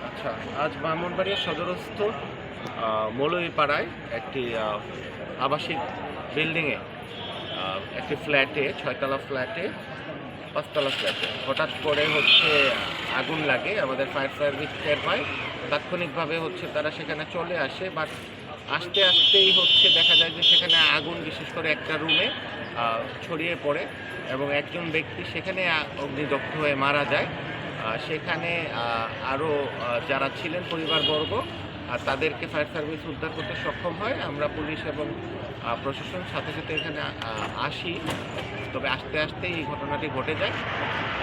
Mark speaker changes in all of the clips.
Speaker 1: আচ্ছা, আজ ব্রাহ্মণবাড়িয়া সদরস্থ মৌলভীপাড়ায় একটি আবাসিক বিল্ডিংয়ে একটি ফ্ল্যাটে 6তলা ফ্ল্যাটে 5তলা ফ্ল্যাটে হঠাৎ করে আগুন লাগে। আমাদের ফায়ার সার্ভিস টের পায়, তাৎক্ষণিকভাবে তারা সেখানে চলে আসে। বাট আসতে আসতেই দেখা যায় যে সেখানে আগুন বিশেষ করে একটা রুমে ছড়িয়ে পড়ে এবং একজন ব্যক্তি সেখানে অগ্নিদগ্ধ হয়ে মারা যায়। সেখানে আরও যারা ছিলেন পরিবারবর্গ তাদেরকে ফায়ার সার্ভিস উদ্ধার করতে সক্ষম হয়। আমরা পুলিশ এবং প্রশাসন সাথে সাথে এখানে আসি, তবে আস্তে আস্তেই এই ঘটনাটি ঘটে যায়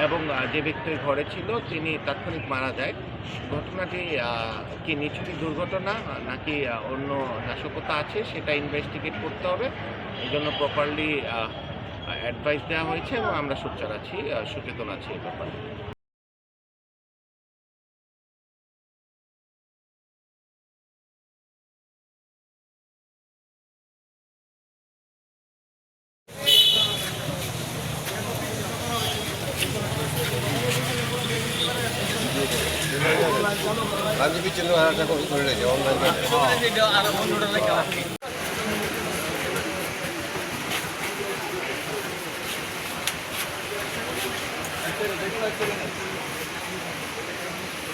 Speaker 1: এবং যে ব্যক্তি ঘরে ছিল তিনি তাৎক্ষণিক মারা যায়। ঘটনাটি কি নিছকই দুর্ঘটনা নাকি অন্য নাশকতা আছে সেটা ইনভেস্টিগেট করতে হবে। এই জন্য প্রপারলি অ্যাডভাইস দেওয়া হয়েছে এবং আমরা সোচ্চার আছি, সচেতন আছি এ ব্যাপারে।
Speaker 2: গান্ধী বিচ্ছিন্ন করে অনলাইন